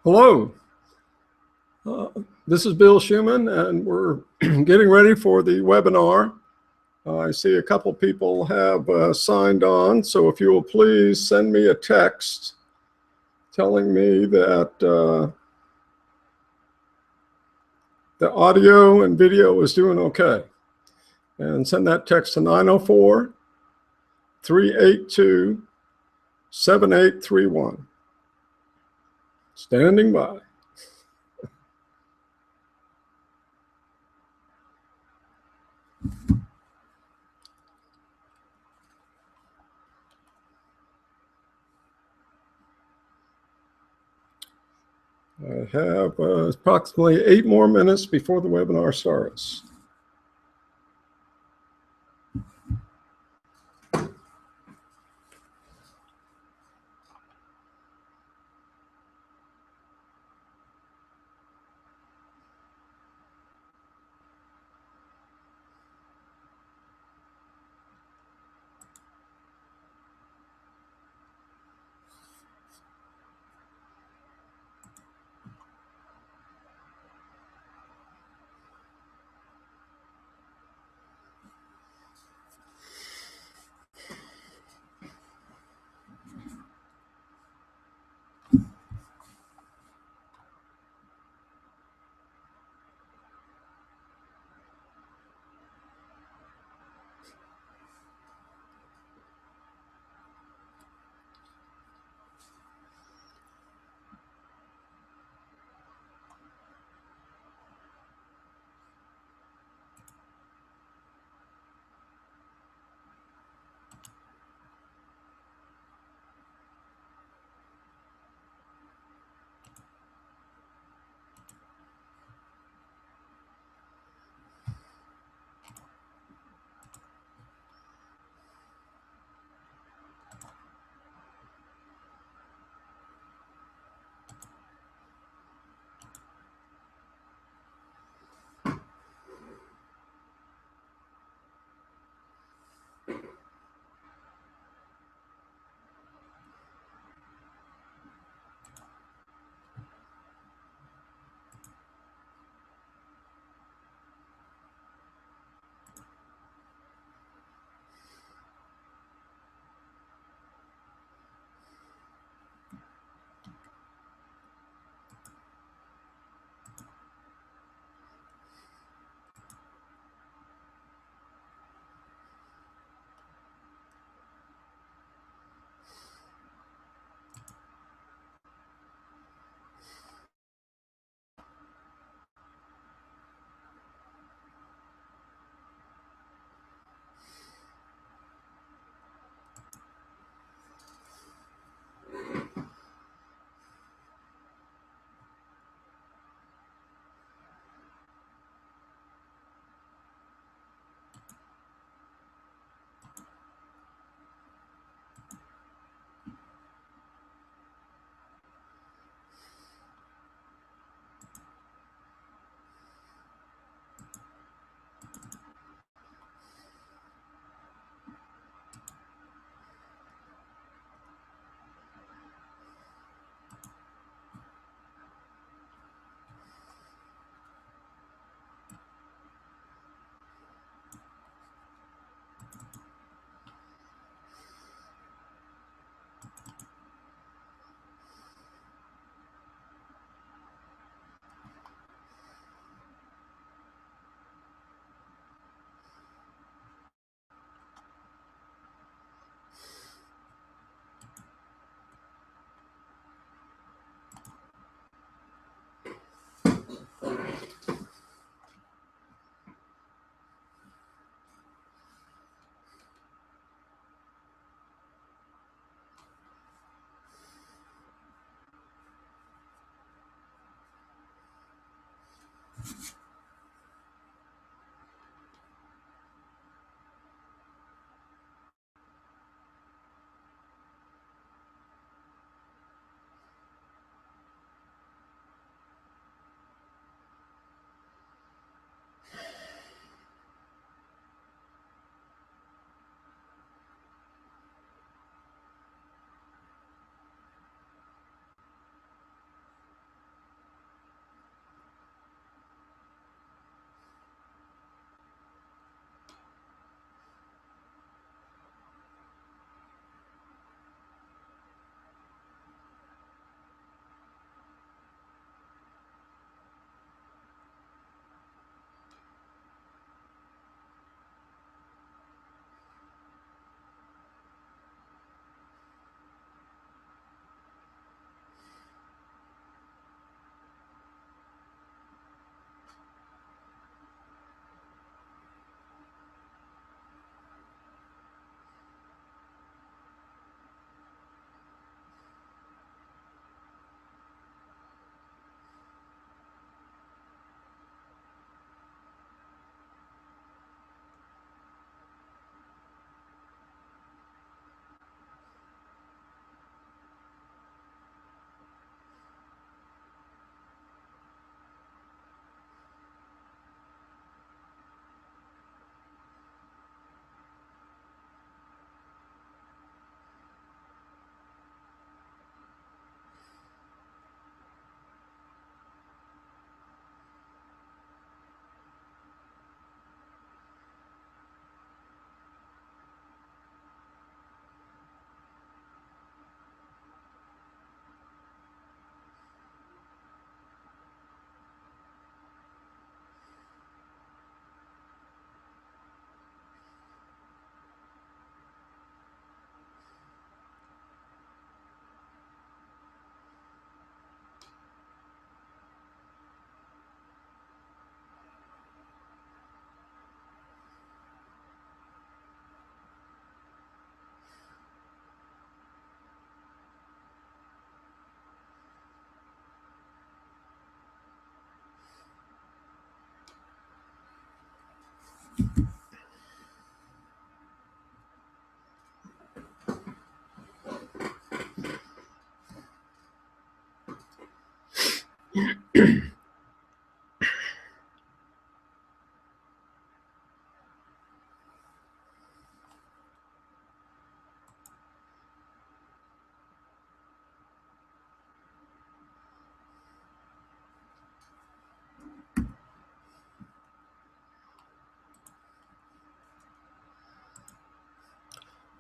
Hello, this is Bill Schuman, and we're getting ready for the webinar. I see a couple people have signed on, so if you will please send me a text telling me that the audio and video is doing okay. And send that text to 904-382-7831. Standing by. I have approximately 8 more minutes before the webinar starts.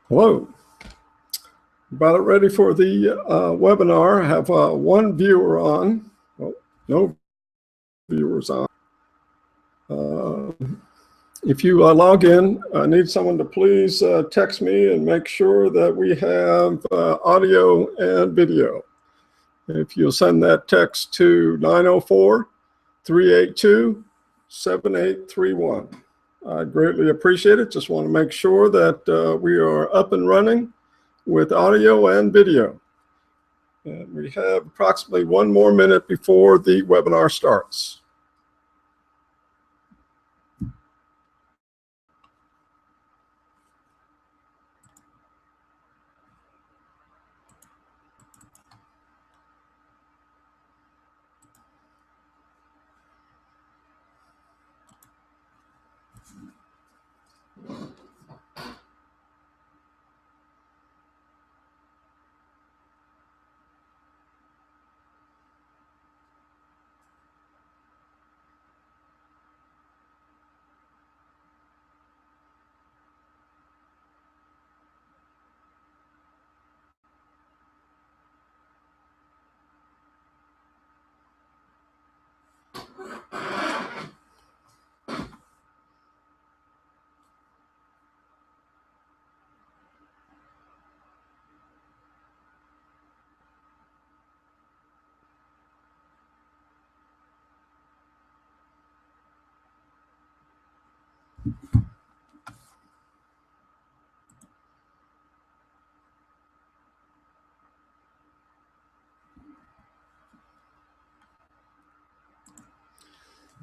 Hello. About it ready for the webinar. I have one viewer on. Oh, no viewers on. If you log in, I need someone to please text me and make sure that we have audio and video. If you'll send that text to 904-382-7831. I greatly appreciate it. Just want to make sure that we are up and running with audio and video. And we have approximately 1 more minute before the webinar starts.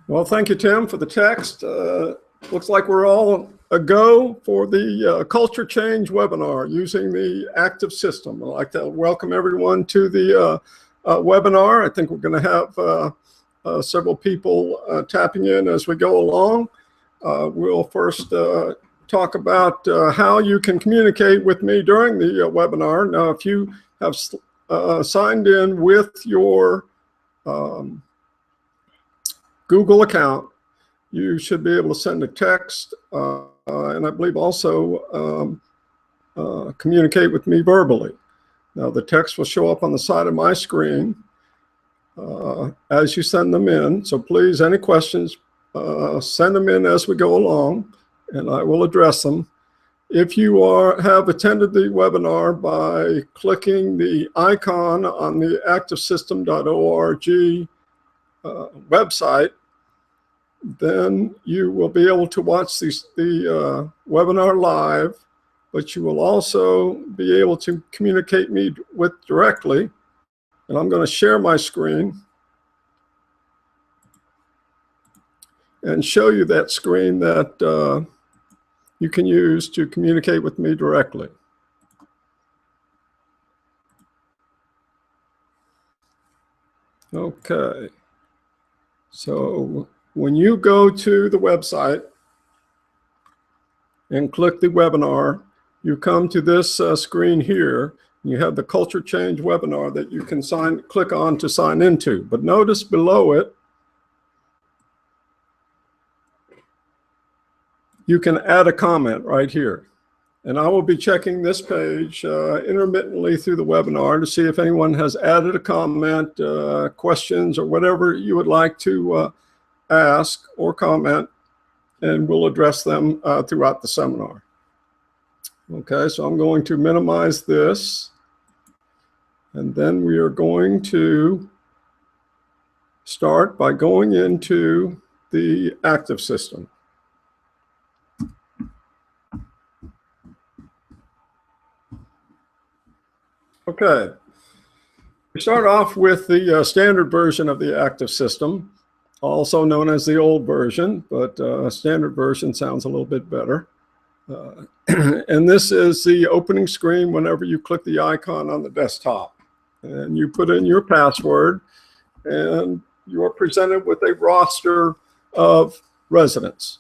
Well, thank you, Tim, for the text. Looks like we're all a go for the Culture Change webinar using the Active System. I'd like to welcome everyone to the webinar. I think we're going to have several people tapping in as we go along. We'll first talk about how you can communicate with me during the webinar. Now, if you have signed in with your Google account, you should be able to send a text and I believe also communicate with me verbally. Now the text will show up on the side of my screen as you send them in. So please, any questions, send them in as we go along and I will address them. If you have attended the webinar by clicking the icon on the activesystem.org website, then you will be able to watch the webinar live, but you will also be able to communicate me with directly. And I'm going to share my screen and show you that screen that you can use to communicate with me directly. Okay. So when you go to the website and click the webinar, you come to this screen here. You have the Culture Change webinar that you can click on to sign into. But notice below it, you can add a comment right here. And I will be checking this page intermittently through the webinar to see if anyone has added a comment, questions, or whatever you would like to ask or comment, and we'll address them throughout the seminar. Okay, so I'm going to minimize this, and then we are going to start by going into the Active System. Okay, we start off with the standard version of the Active System, also known as the old version, but standard version sounds a little bit better. And this is the opening screen whenever you click the icon on the desktop. And you put in your password, and you're presented with a roster of residents.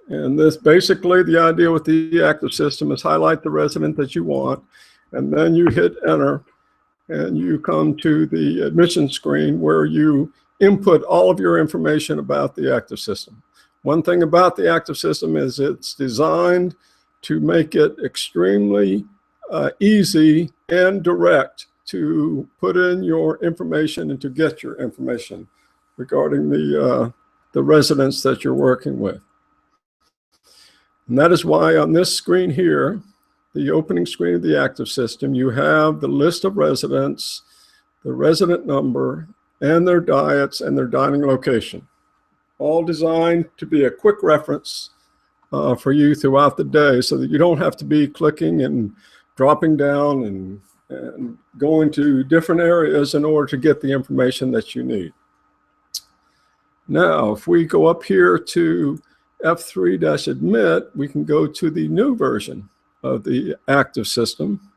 And this basically, the idea with the active system is highlight the resident that you want, and then you hit enter, and you come to the admission screen where you input all of your information about the active system. One thing about the active system is it's designed to make it extremely easy and direct to put in your information and to get your information regarding the residents that you're working with. And that is why on this screen here, the opening screen of the active system, you have the list of residents, the resident number, and their diets and their dining location, all designed to be a quick reference for you throughout the day so that you don't have to be clicking and dropping down and going to different areas in order to get the information that you need. Now, if we go up here to F3-admit, we can go to the new version of the active system.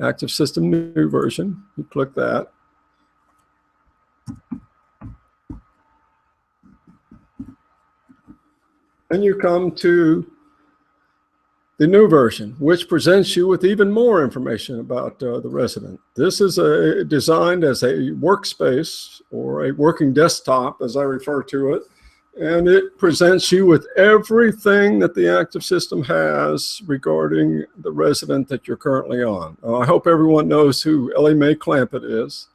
Active system new version, you click that. And you come to the new version, which presents you with even more information about the resident. This is designed as a workspace or a working desktop, as I refer to it. And it presents you with everything that the active system has regarding the resident that you're currently on. I hope everyone knows who Ellie Mae Clampett is.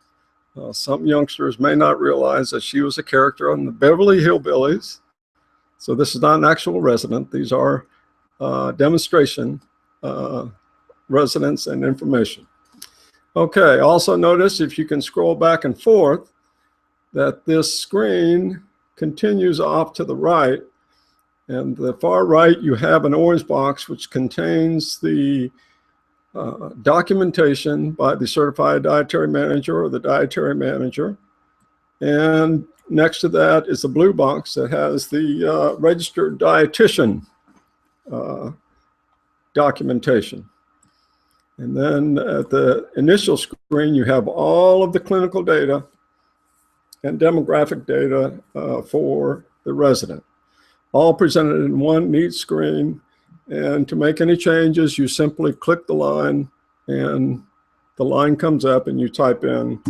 Some youngsters may not realize that she was a character on the Beverly Hillbillies. So this is not an actual resident. These are demonstration residents and information. Okay, also notice if you can scroll back and forth that this screen continues off to the right, and the far right you have an orange box which contains the documentation by the certified dietary manager or the dietary manager, and next to that is the blue box that has the registered dietitian documentation. And then at the initial screen you have all of the clinical data and demographic data for the resident, all presented in one neat screen. And to make any changes, you simply click the line and the line comes up and you type in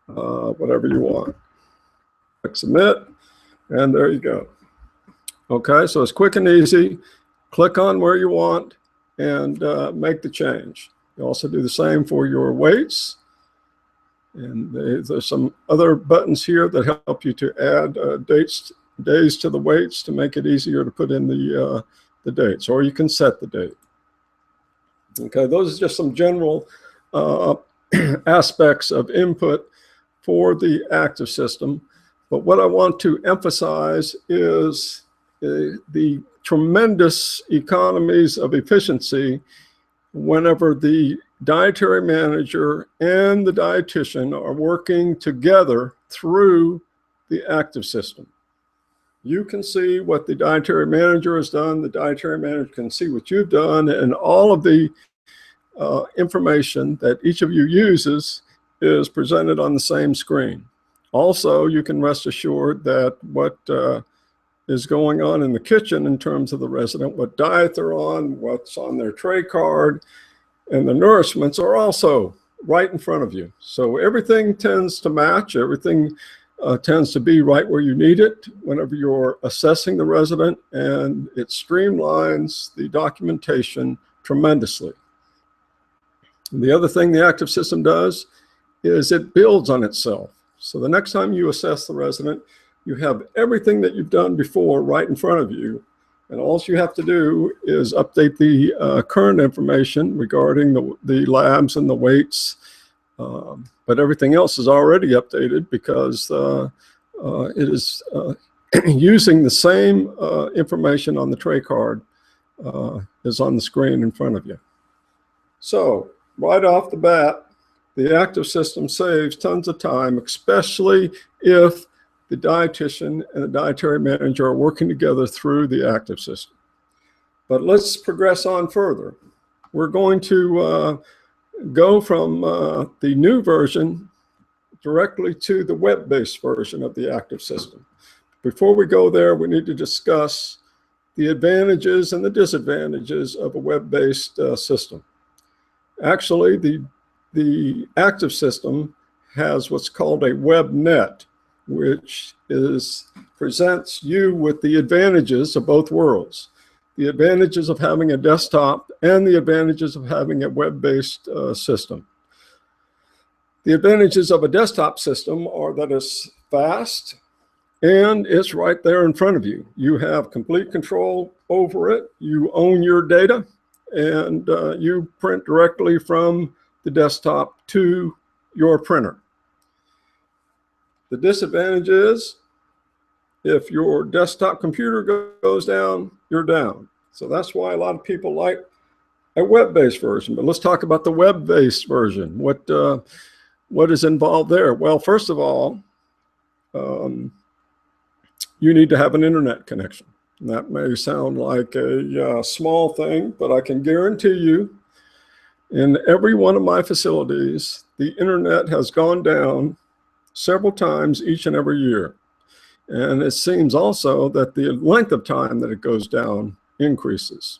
whatever you want. Click submit, and there you go. Okay, so it's quick and easy. Click on where you want and make the change. You also do the same for your weights. And there's some other buttons here that help you to add days to the weights to make it easier to put in the dates, or you can set the date. Okay, those are just some general aspects of input for the active system. But what I want to emphasize is the tremendous economies of efficiency whenever the dietary manager and the dietitian are working together through the active system. You can see what the dietary manager has done, the dietary manager can see what you've done, and all of the information that each of you uses is presented on the same screen. Also, you can rest assured that what is going on in the kitchen in terms of the resident, what diet they're on, what's on their tray card, and the nourishments are also right in front of you. So everything tends to match, everything tends to be right where you need it whenever you're assessing the resident, and it streamlines the documentation tremendously. And the other thing the active system does is it builds on itself. So the next time you assess the resident, you have everything that you've done before right in front of you. And all you have to do is update the current information regarding the labs and the weights. But everything else is already updated because it is using the same information on the tray card is on the screen in front of you. So right off the bat, the active system saves tons of time, especially if the dietitian and the dietary manager are working together through the active system. But let's progress on further. We're going to go from the new version directly to the web-based version of the active system. Before we go there, we need to discuss the advantages and the disadvantages of a web-based system. Actually, the active system has what's called a web net, which presents you with the advantages of both worlds. The advantages of having a desktop and the advantages of having a web-based system. The advantages of a desktop system are that it's fast and it's right there in front of you. You have complete control over it. You own your data, and you print directly from the desktop to your printer. The disadvantage is if your desktop computer goes down, you're down. So that's why a lot of people like a web-based version. But let's talk about the web-based version. What is involved there? Well, first of all, you need to have an internet connection. And that may sound like a small thing, but I can guarantee you in every one of my facilities, the internet has gone down several times each and every year. And it seems also that the length of time that it goes down increases.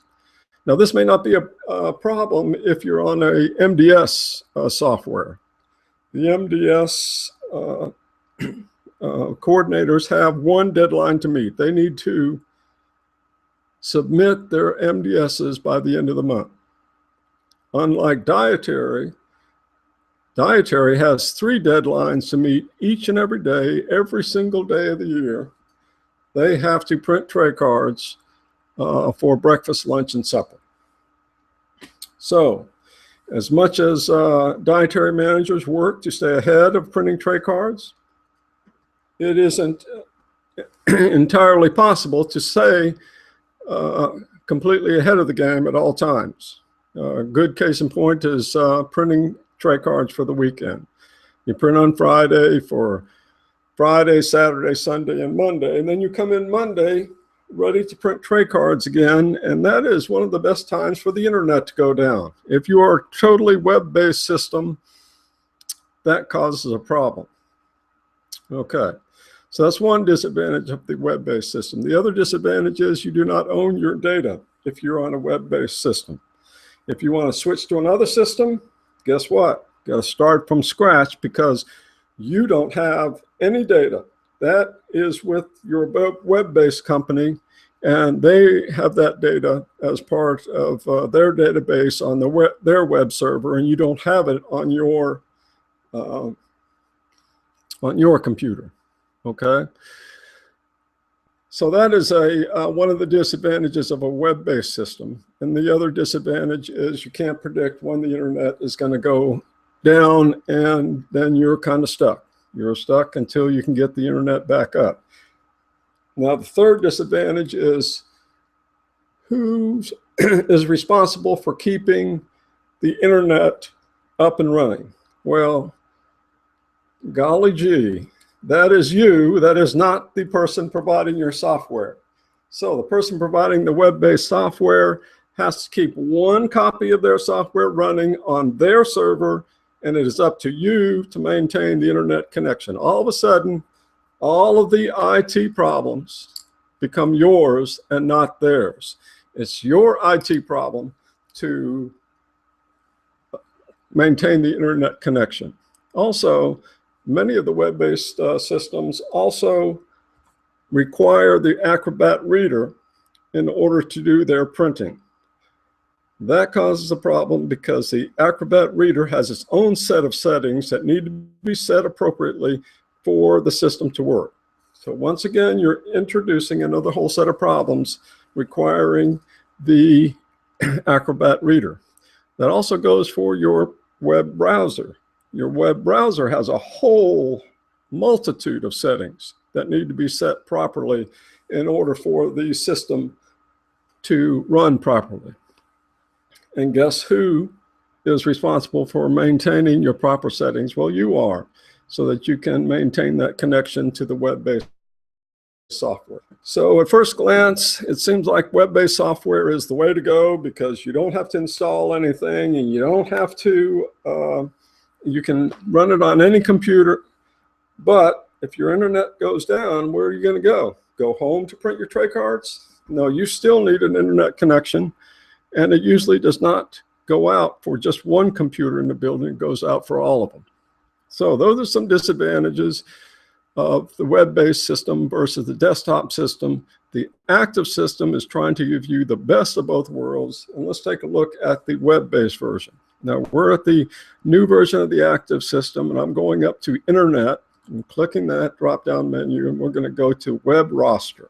Now, this may not be a problem if you're on a MDS software. The MDS coordinators have one deadline to meet. They need to submit their MDSs by the end of the month. Unlike Dietary has 3 deadlines to meet each and every day, every single day of the year. They have to print tray cards for breakfast, lunch, and supper. So, as much as dietary managers work to stay ahead of printing tray cards, it isn't entirely possible to stay completely ahead of the game at all times. A good case in point is printing tray cards for the weekend. You print on Friday for Friday, Saturday, Sunday, and Monday, and then you come in Monday ready to print tray cards again, and that is one of the best times for the internet to go down. If you are a totally web-based system, that causes a problem. Okay, so that's one disadvantage of the web-based system. The other disadvantage is you do not own your data if you're on a web-based system. If you want to switch to another system, guess what? You got to start from scratch because you don't have any data. That is with your web-based company, and they have that data as part of their database on their web server, and you don't have it on your computer. Okay. So that is one of the disadvantages of a web-based system. And the other disadvantage is you can't predict when the internet is going to go down, and then you're kind of stuck. You're stuck until you can get the internet back up. Now, the third disadvantage is who is responsible for keeping the internet up and running? Well, golly gee, that is you. That is not the person providing your software. So the person providing the web-based software has to keep one copy of their software running on their server, and it is up to you to maintain the internet connection. All of a sudden, all of the IT problems become yours and not theirs. It's your IT problem to maintain the internet connection. Also, many of the web-based systems also require the Acrobat Reader in order to do their printing. That causes a problem because the Acrobat Reader has its own set of settings that need to be set appropriately for the system to work. So once again, you're introducing another whole set of problems requiring the Acrobat Reader. That also goes for your web browser. Your web browser has a whole multitude of settings that need to be set properly in order for the system to run properly. And guess who is responsible for maintaining your proper settings? Well, you are, so that you can maintain that connection to the web-based software. So at first glance, it seems like web-based software is the way to go because you don't have to install anything, and you don't have to, you can run it on any computer But if your internet goes down, where are you going to go? Go home to print your tray cards? No, you still need an internet connection, and it usually does not go out for just one computer in the building. It goes out for all of them. So those are some disadvantages of the web-based system versus the desktop system. The active system is trying to give you the best of both worlds. And let's take a look at the web-based version. Now we're at the new version of the active system, and I'm going up to Internet and clicking that drop-down menu, and we're going to go to Web Roster.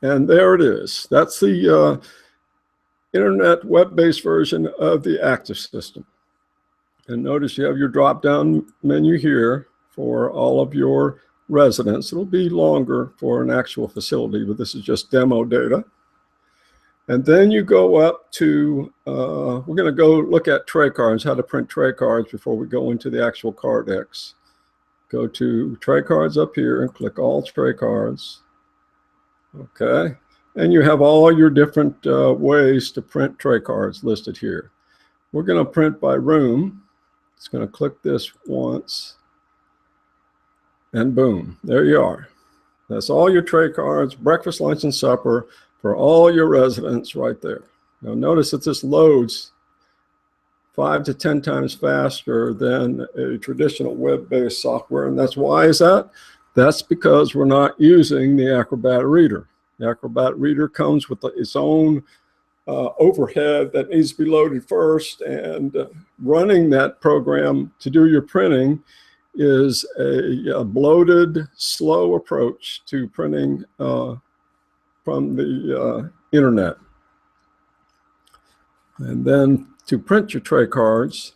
And there it is. That's the Internet web-based version of the active system. And notice you have your drop-down menu here for all of your residents. It'll be longer for an actual facility, but this is just demo data. And then you go up to, we're going to go look at tray cards, how to print tray cards before we go into the actual Cardex. Go to tray cards up here and click all tray cards. Okay. And you have all your different ways to print tray cards listed here. We're going to print by room. It's going to click this once. And boom, there you are. That's all your tray cards, breakfast, lunch, and supper for all your residents right there. Now notice that this loads 5 to 10 times faster than a traditional web-based software. And that's why is that? That's because we're not using the Acrobat Reader. The Acrobat Reader comes with its own overhead that needs to be loaded first, and running that program to do your printing is a bloated, slow approach to printing from the internet. And then to print your tray cards,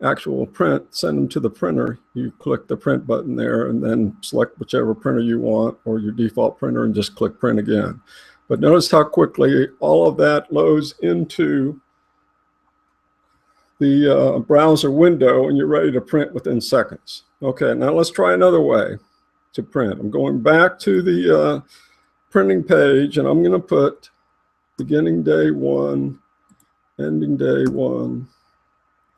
actual print, send them to the printer, you click the print button there and then select whichever printer you want or your default printer and just click print again. But notice how quickly all of that loads into the browser window and you're ready to print within seconds. Okay, now let's try another way to print. I'm going back to the printing page and I'm going to put beginning day 1, ending day 1,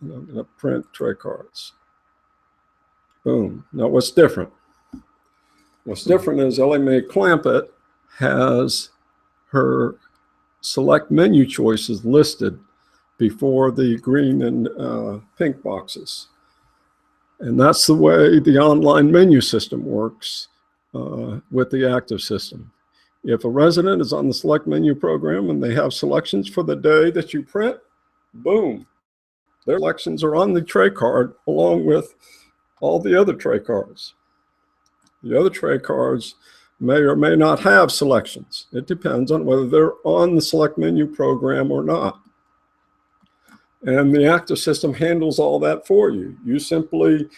and I'm going to print tray cards. Boom. Now what's different? What's different is Ellie Mae Clampett has her select menu choices listed before the green and pink boxes. And that's the way the online menu system works with the active system. If a resident is on the select menu program and they have selections for the day that you print, boom, their selections are on the tray card along with all the other tray cards. The other tray cards may or may not have selections. It depends on whether they're on the select menu program or not. And the active system handles all that for you. You simply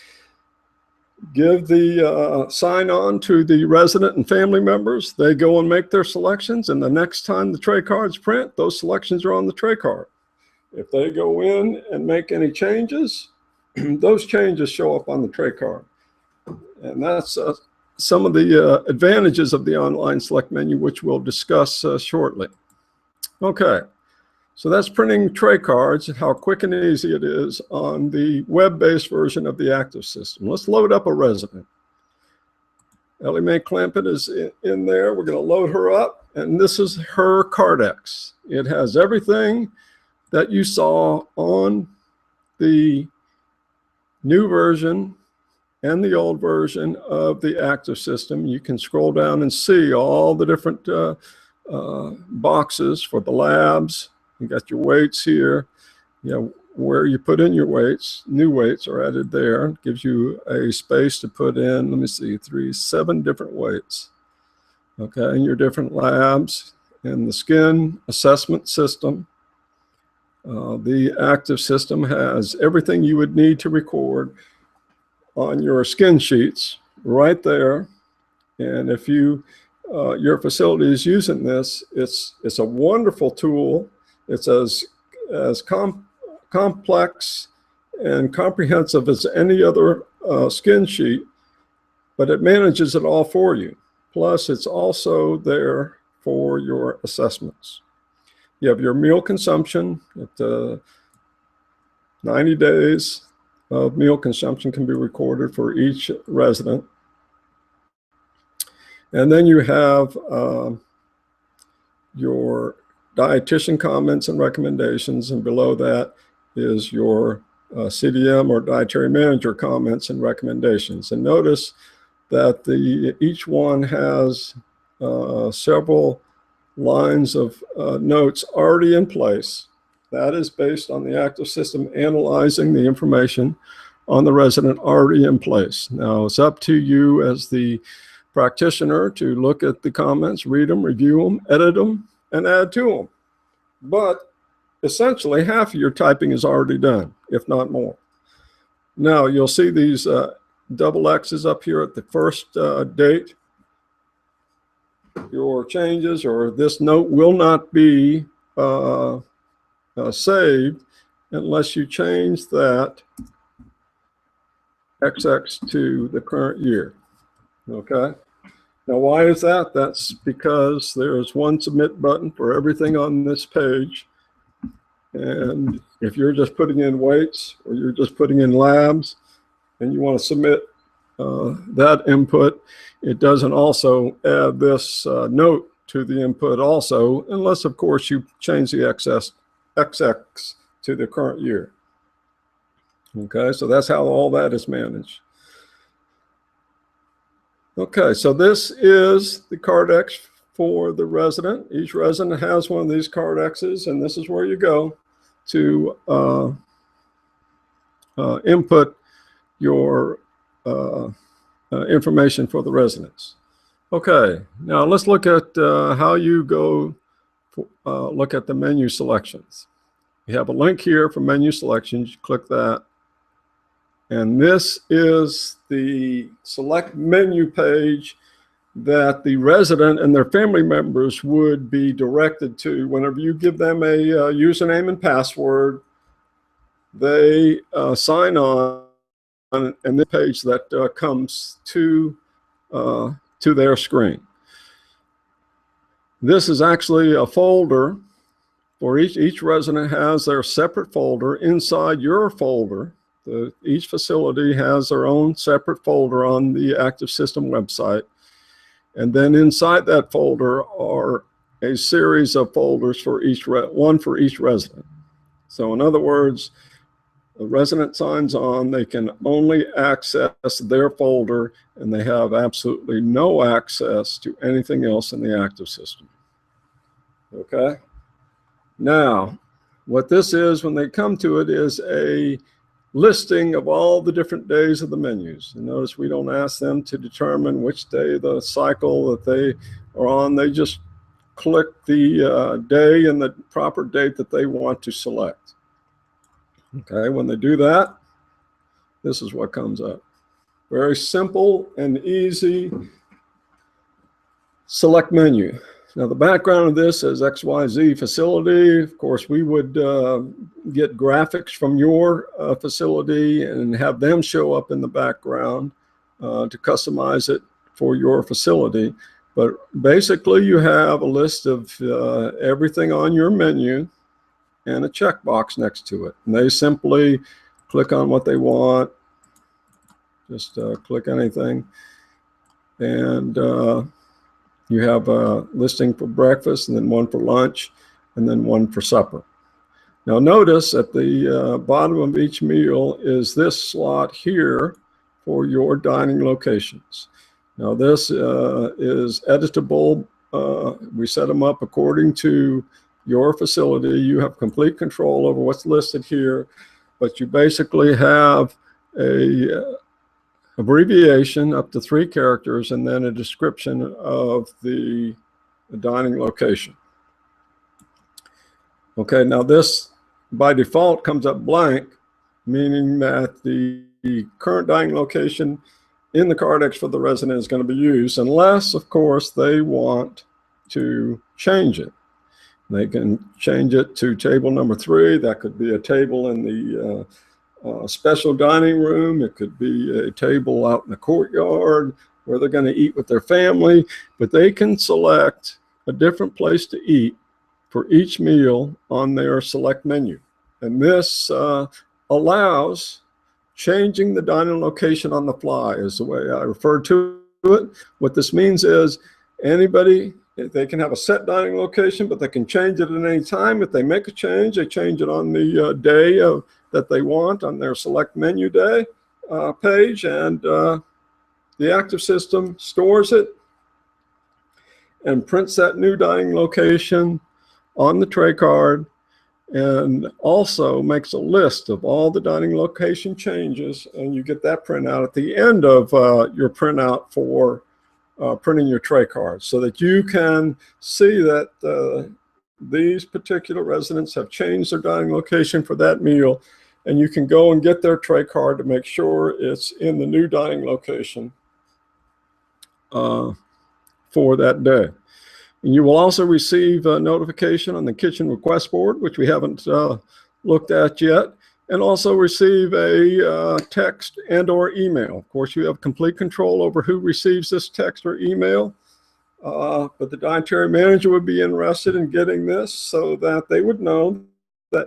give the sign on to the resident and family members. They go and make their selections, and the next time the tray cards print, those selections are on the tray card. If they go in and make any changes, those changes show up on the tray card. And that's some of the advantages of the online select menu, which we'll discuss shortly. Okay. So that's printing tray cards and how quick and easy it is on the web-based version of the active system. Let's load up a resident. Ellie Mae Clampett is in there. We're going to load her up, and this is her Cardex. It has everything that you saw on the new version and the old version of the active system. You can scroll down and see all the different boxes for the labs. You got your weights here, you know, where you put in your weights. New weights are added there. It gives you a space to put in, let me see, 7 different weights. Okay, and your different labs and the skin assessment system. The active system has everything you would need to record on your skin sheets right there. And if you, your facility is using this, it's a wonderful tool. It's as complex and comprehensive as any other skin sheet, but it manages it all for you. Plus, it's also there for your assessments. You have your meal consumption. It 90 days of meal consumption can be recorded for each resident. And then you have your dietitian comments and recommendations, and below that is your CDM or dietary manager comments and recommendations. And notice that each one has several lines of notes already in place. That is based on the active system analyzing the information on the resident already in place. Now it's up to you as the practitioner to look at the comments, read them, review them, edit them, and add to them. But essentially half of your typing is already done, if not more. Now you'll see these double X's up here at the first date. Your changes or this note will not be saved unless you change that XX to the current year. Okay. Now, why is that? That's because there's one submit button for everything on this page. And if you're just putting in weights or you're just putting in labs and you want to submit that input, it doesn't also add this note to the input also, unless of course you change the XX to the current year. Okay, so that's how all that is managed. Okay, so this is the card X for the resident. Each resident has one of these card X's, and this is where you go to input your information for the residents. Okay, now let's look at how you go look at the menu selections. You have a link here for menu selections. You click that. And this is the select menu page that the resident and their family members would be directed to. Whenever you give them a username and password, they sign on, and the page that comes to their screen. This is actually a folder for each resident has their separate folder inside your folder. Each facility has their own separate folder on the Active System website. And then inside that folder are a series of folders for one for each resident. So in other words, the resident signs on, they can only access their folder, and they have absolutely no access to anything else in the Active System. Okay? Now, what this is, when they come to it, is a listing of all the different days of the menus. And notice we don't ask them to determine which day of the cycle that they are on. They just click the day and the proper date that they want to select. Okay, when they do that, this is what comes up. Very simple and easy select menu. Now the background of this is XYZ facility. Of course, we would get graphics from your facility and have them show up in the background to customize it for your facility. But basically you have a list of everything on your menu and a checkbox next to it. And they simply click on what they want. Just click anything. And you have a listing for breakfast, and then one for lunch, and then one for supper. Now notice at the bottom of each meal is this slot here for your dining locations. Now this is editable. We set them up according to your facility. You have complete control over what's listed here, but you basically have a abbreviation up to 3 characters and then a description of the dining location. Okay, now this by default comes up blank, meaning that the current dining location in the card X for the resident is going to be used, unless of course they want to change it. They can change it to table number 3. That could be a table in the special dining room. It could be a table out in the courtyard where they're going to eat with their family, but they can select a different place to eat for each meal on their select menu. And this allows changing the dining location on the fly, is the way I refer to it. What this means is anybody, they can have a set dining location, but they can change it at any time. If they make a change, they change it on the day that they want on their select menu day page, and the active system stores it and prints that new dining location on the tray card, and also makes a list of all the dining location changes, and you get that printout at the end of your printout for printing your tray cards, so that you can see that these particular residents have changed their dining location for that meal, and you can go and get their tray card to make sure it's in the new dining location for that day. And you will also receive a notification on the kitchen request board, which we haven't looked at yet, and also receive a text and or email. Of course, you have complete control over who receives this text or email, but the dietary manager would be interested in getting this so that they would know that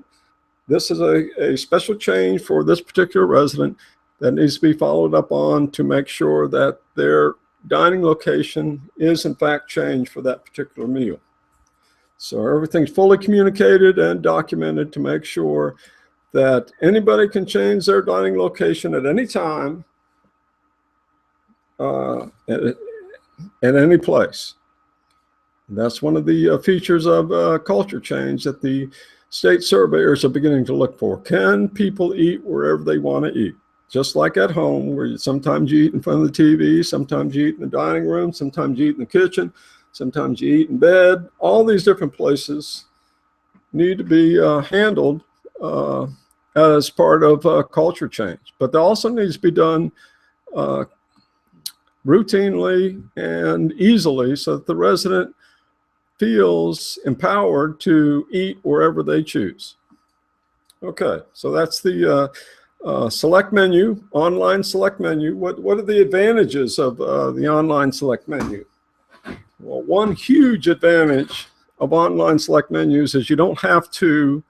this is a special change for this particular resident that needs to be followed up on to make sure that their dining location is in fact changed for that particular meal. So everything's fully communicated and documented to make sure that anybody can change their dining location at any time, at any place. And that's one of the features of culture change that the state surveyors are beginning to look for. Can people eat wherever they want to eat? Just like at home, where sometimes you eat in front of the TV, sometimes you eat in the dining room, sometimes you eat in the kitchen, sometimes you eat in bed. All these different places need to be handled as part of culture change. But that also needs to be done routinely and easily so that the resident feels empowered to eat wherever they choose. Okay, so that's the select menu, online select menu. What are the advantages of the online select menu? Well, one huge advantage of online select menus is you don't have to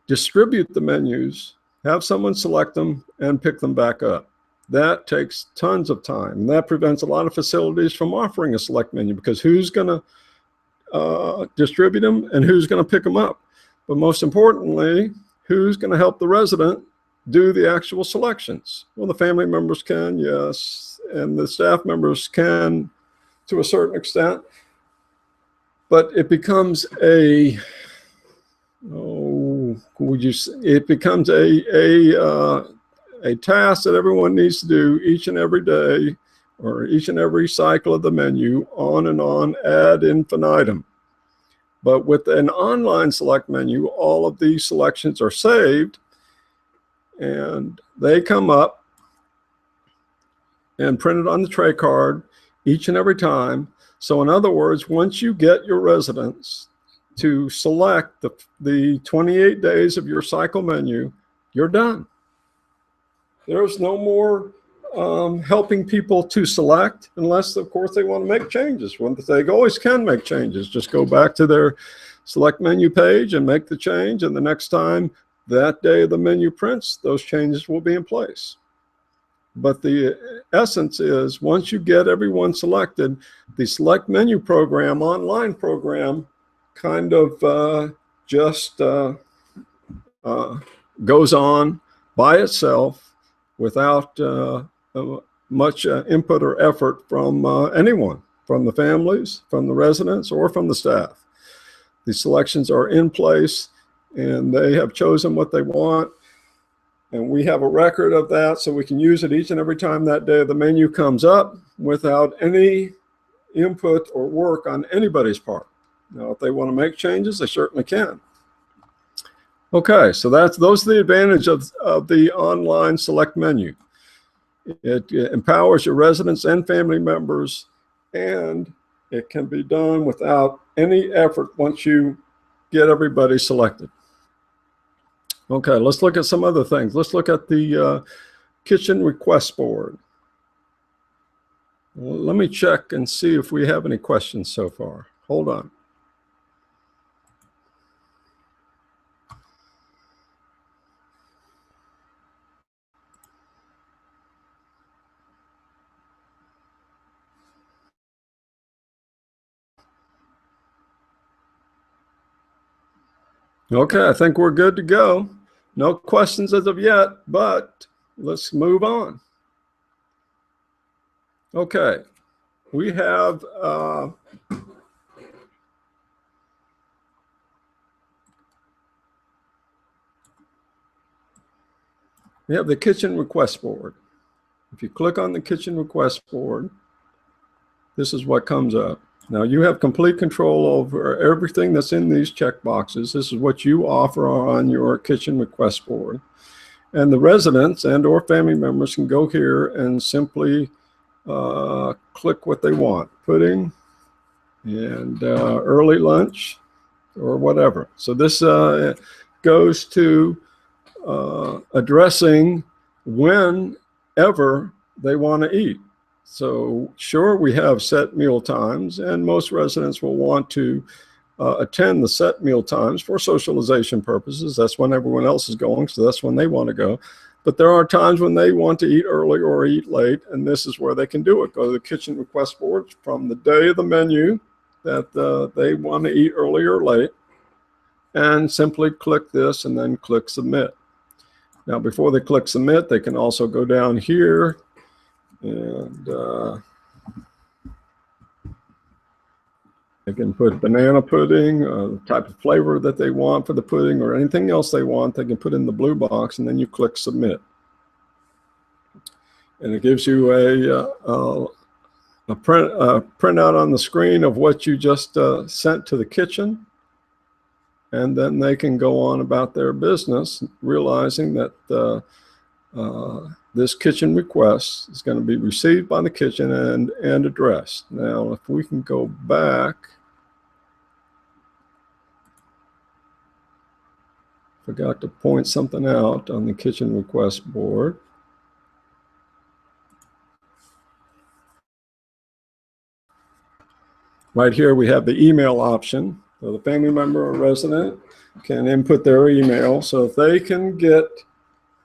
distribute the menus, have someone select them and pick them back up. That takes tons of time, and that prevents a lot of facilities from offering a select menu, because who's going to distribute them and who's going to pick them up? But most importantly, who's going to help the resident do the actual selections? Well, the family members can, yes, and the staff members can to a certain extent, but it becomes a it becomes a task that everyone needs to do each and every day, or each and every cycle of the menu, on and on ad infinitum. But with an online select menu, all of these selections are saved and they come up and printed on the tray card each and every time. So in other words, once you get your residents to select the 28 days of your cycle menu, you're done. There's no more helping people to select, unless of course they want to make changes. They always can make changes. Just go back to their select menu page and make the change, and the next time that day of the menu prints, those changes will be in place. But the essence is, once you get everyone selected, the select menu program, online program, kind of just goes on by itself without much input or effort from anyone, from the families, from the residents, or from the staff. The selections are in place and they have chosen what they want, and we have a record of that, so we can use it each and every time that day the menu comes up without any input or work on anybody's part. Now, if they want to make changes, they certainly can. Okay, so those are the advantages of the online select menu. It empowers your residents and family members, and it can be done without any effort once you get everybody selected. Okay, let's look at some other things. Let's look at the kitchen request board. Well, let me check and see if we have any questions so far. Hold on. Okay, I think we're good to go. No questions as of yet, but let's move on. Okay, we have the kitchen request board. If you click on the kitchen request board, this is what comes up. Now you have complete control over everything that's in these check boxes. This is what you offer on your kitchen request board. And the residents and or family members can go here and simply click what they want, pudding and early lunch or whatever. So this goes to addressing whenever they want to eat. So sure, we have set meal times, and most residents will want to attend the set meal times for socialization purposes. That's when everyone else is going, so that's when they want to go. But there are times when they want to eat early or eat late, and this is where they can do it. Go to the kitchen request board from the day of the menu that they want to eat early or late, and simply click this and then click submit. Now, before they click submit, they can also go down here and they can put banana pudding, the type of flavor that they want for the pudding, or anything else they want. They can put in the blue box, and then you click submit. And it gives you a printout on the screen of what you just sent to the kitchen. And then they can go on about their business, realizing that this kitchen request is going to be received by the kitchen and addressed. Now, if we can go back, forgot to point something out on the kitchen request board. Right here, we have the email option. So the family member or resident can input their email, so if they can get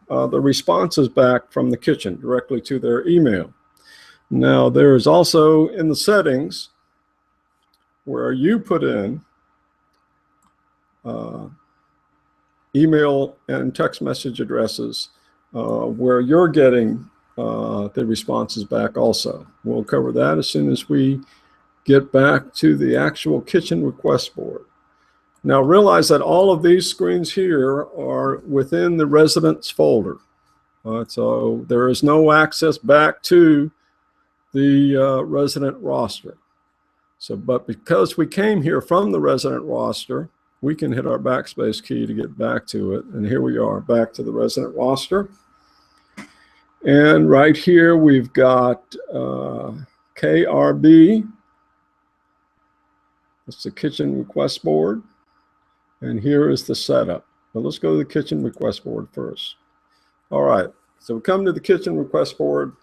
the responses back from the kitchen directly to their email. Now, there is also in the settings where you put in email and text message addresses where you're getting the responses back also. We'll cover that as soon as we get back to the actual kitchen request board. Now realize that all of these screens here are within the residents folder. So there is no access back to the resident roster. So, but because we came here from the resident roster, we can hit our backspace key to get back to it. And here we are back to the resident roster. And right here, we've got KRB. It's the kitchen request board. And here is the setup. Now let's go to the kitchen request board first. All right, so we come to the kitchen request board.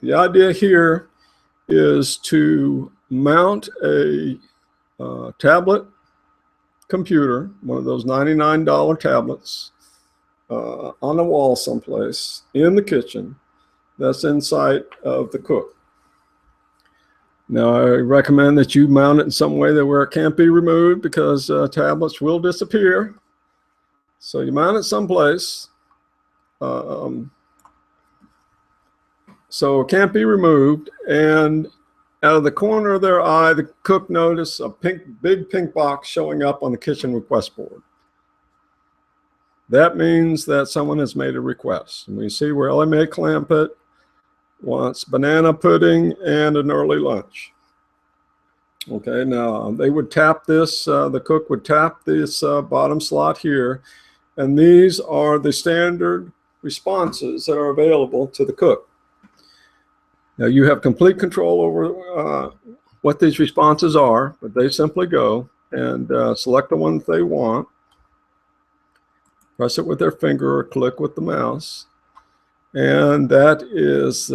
The idea here is to mount a tablet computer, one of those $99 tablets, on a wall someplace in the kitchen that's in sight of the cook. Now, I recommend that you mount it in some way that where it can't be removed, because tablets will disappear. So you mount it someplace so it can't be removed, and out of the corner of their eye, the cook noticed a big pink box showing up on the kitchen request board. That means that someone has made a request. And we see where Ellie Mae Clampett wants banana pudding and an early lunch. Okay, now they would tap this, the cook would tap this bottom slot here, and these are the standard responses that are available to the cook. Now you have complete control over what these responses are, but they simply go and select the one that they want, press it with their finger or click with the mouse, and that is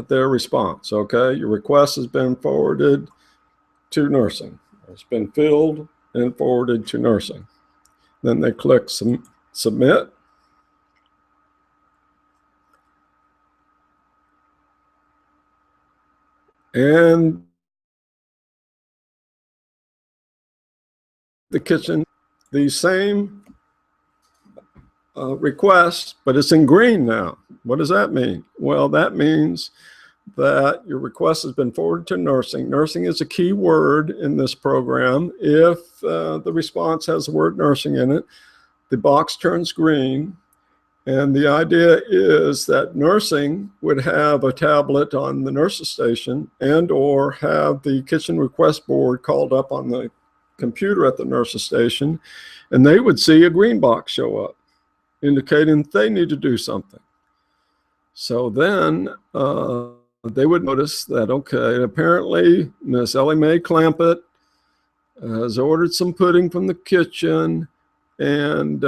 their response. Okay, your request has been forwarded to nursing. It's been filled and forwarded to nursing. Then they click submit. And the kitchen, the same request, but it's in green now. What does that mean? Well, that means that your request has been forwarded to nursing. Nursing is a key word in this program. If the response has the word nursing in it, the box turns green. And the idea is that nursing would have a tablet on the nurse's station and or have the kitchen request board called up on the computer at the nurse's station, and they would see a green box show up indicating they need to do something. So then they would notice that, okay, apparently Miss Ellie Mae Clampett has ordered some pudding from the kitchen and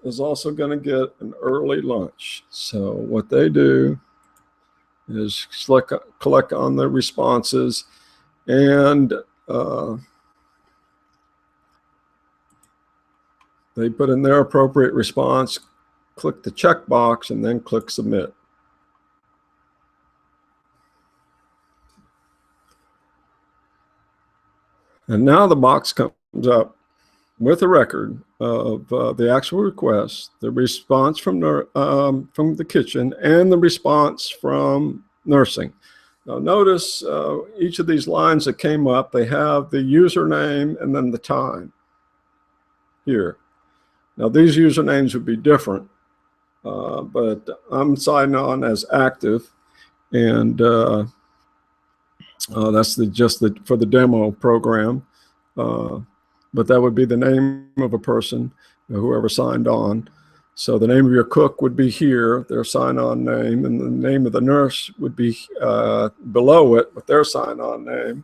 is also going to get an early lunch. So what they do is collect on the responses, and they put in their appropriate response, click the checkbox, and then click submit. And now the box comes up with a record of the actual request, the response from the kitchen, and the response from nursing. Now notice each of these lines that came up, they have the username and then the time here. Now these usernames would be different, but I'm signing on as active, and that's for the demo program. But that would be the name of a person, whoever signed on. So the name of your cook would be here, their sign-on name, and the name of the nurse would be below it with their sign-on name.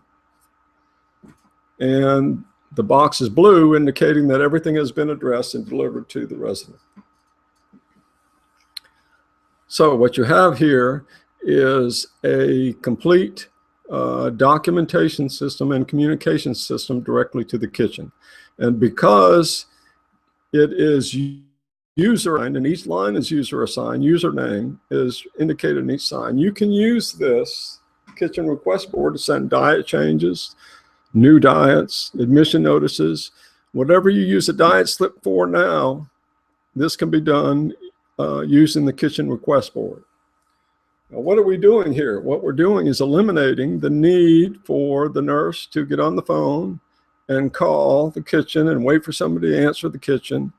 And the box is blue, indicating that everything has been addressed and delivered to the resident. So what you have here is a complete documentation system and communication system directly to the kitchen. And because it is user assigned, and each line is user assigned, username is indicated in each sign, you can use this kitchen request board to send diet changes, new diets, admission notices, whatever you use a diet slip for now, this can be done using the kitchen request board. Now, what are we doing here? What we're doing is eliminating the need for the nurse to get on the phone and call the kitchen and wait for somebody to answer the kitchen.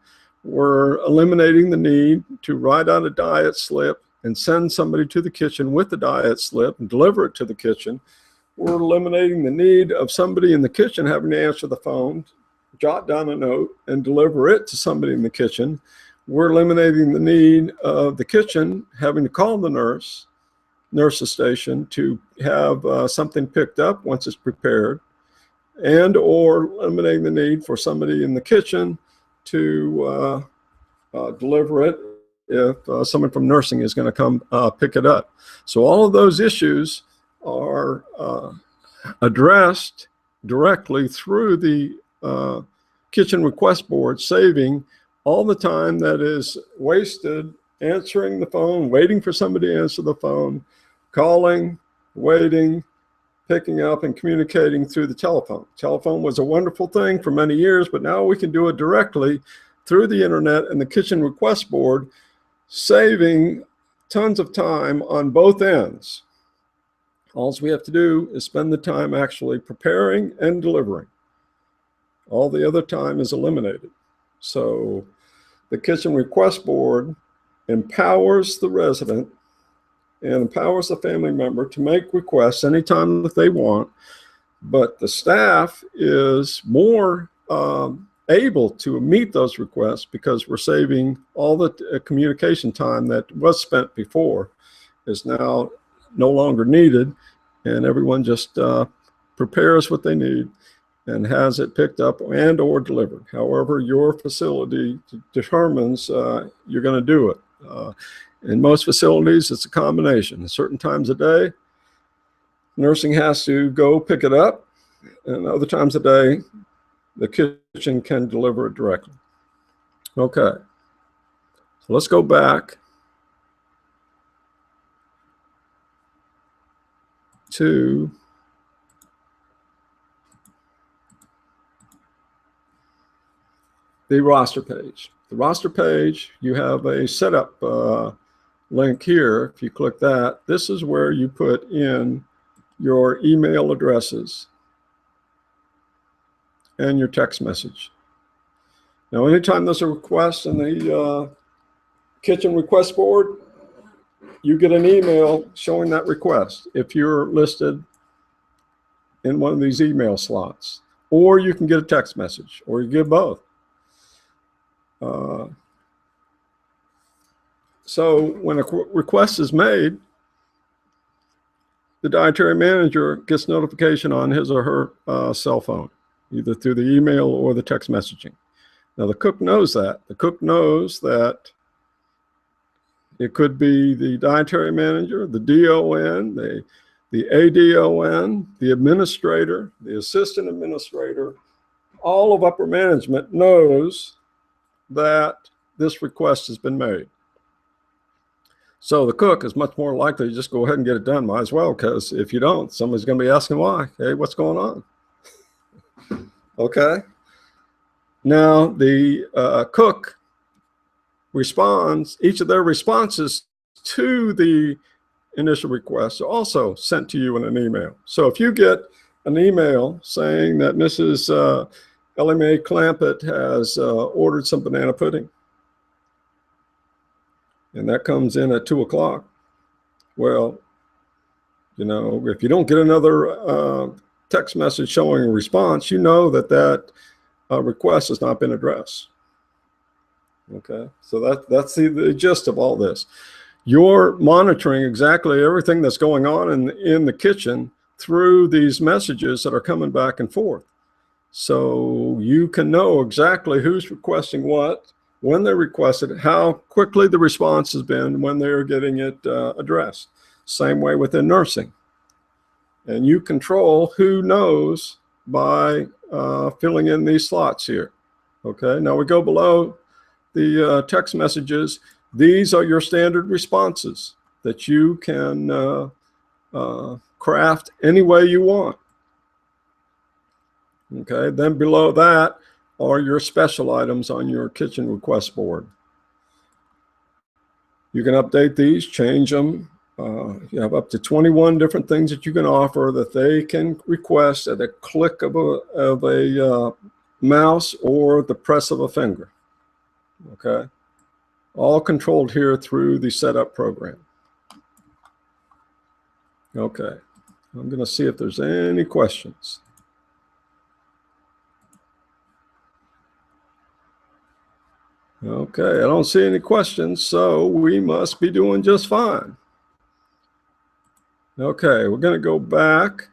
We're eliminating the need to write out a diet slip and send somebody to the kitchen with the diet slip and deliver it to the kitchen. We're eliminating the need of somebody in the kitchen having to answer the phone, jot down a note, and deliver it to somebody in the kitchen. We're eliminating the need of the kitchen having to call the nurse's station to have something picked up once it's prepared, and or eliminating the need for somebody in the kitchen to deliver it if someone from nursing is going to come pick it up. So all of those issues are addressed directly through the kitchen request board, saving all the time that is wasted answering the phone, waiting for somebody to answer the phone, calling, waiting, picking up, and communicating through the telephone. Telephone was a wonderful thing for many years, but now we can do it directly through the internet and the kitchen request board, saving tons of time on both ends. All we have to do is spend the time actually preparing and delivering. All the other time is eliminated. So the kitchen request board empowers the resident and empowers the family member to make requests anytime that they want, but the staff is more able to meet those requests because we're saving all the communication time that was spent before is now no longer needed, and everyone just prepares what they need and has it picked up and or delivered. However your facility determines you're going to do it. In most facilities, it's a combination. At certain times of day, nursing has to go pick it up, and other times of day, the kitchen can deliver it directly. Okay, so let's go back to the roster page. the roster page, you have a setup link here. If you click that, this is where you put in your email addresses and your text message. Now, anytime there's a request in the kitchen request board, you get an email showing that request if you're listed in one of these email slots, or you can get a text message, or you get both. So when a request is made, the dietary manager gets notification on his or her cell phone, either through the email or the text messaging. Now, the cook knows that. The cook knows that it could be the dietary manager, the DON, the ADON, the administrator, the assistant administrator. All of upper management knows that this request has been made. So the cook is much more likely to just go ahead and get it done. Might as well, because if you don't, somebody's going to be asking why. Hey, what's going on? Okay. Now, the cook responds, each of their responses to the initial request are also sent to you in an email. So if you get an email saying that Mrs. Ellie Mae Clampett has ordered some banana pudding, and that comes in at 2 o'clock, well, you know, if you don't get another text message showing a response, you know that that request has not been addressed. Okay, so that's the gist of all this. You're monitoring exactly everything that's going on in the kitchen through these messages that are coming back and forth. So you can know exactly who's requesting what, when they requested it, how quickly the response has been when they're getting it addressed. Same way within nursing. And you control who knows by filling in these slots here. Okay, now we go below the text messages. These are your standard responses that you can craft any way you want. Okay, then below that are your special items on your kitchen request board. You can update these, change them. You have up to 21 different things that you can offer that they can request at a click of a mouse or the press of a finger. Okay, all controlled here through the setup program. Okay, I'm going to see if there's any questions. Okay, I don't see any questions, so we must be doing just fine. Okay, we're going to go back.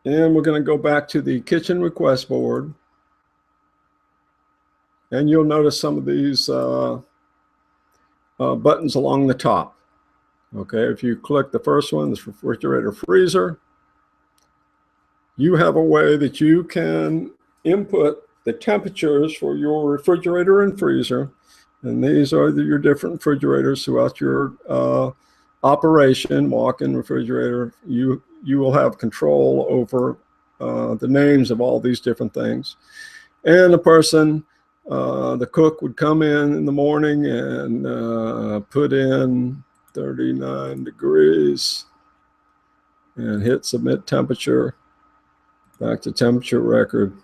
And we're going to go back to the kitchen request board. And you'll notice some of these buttons along the top. Okay, if you click the first one, this refrigerator freezer, you have a way that you can input the temperatures for your refrigerator and freezer. And these are your different refrigerators throughout your operation, walk-in refrigerator. You will have control over the names of all these different things. And the person, the cook, would come in the morning and put in 39 degrees and hit submit temperature, back to temperature record.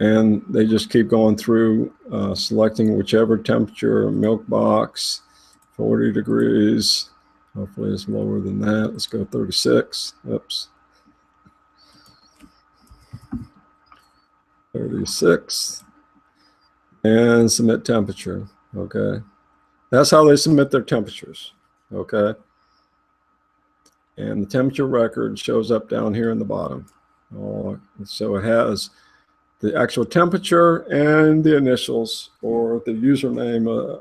And they just keep going through, selecting whichever temperature, milk box, 40 degrees. Hopefully it's lower than that. Let's go 36. Oops. 36. And submit temperature. Okay. That's how they submit their temperatures. Okay. And the temperature record shows up down here in the bottom. So it has the actual temperature and the initials or the username.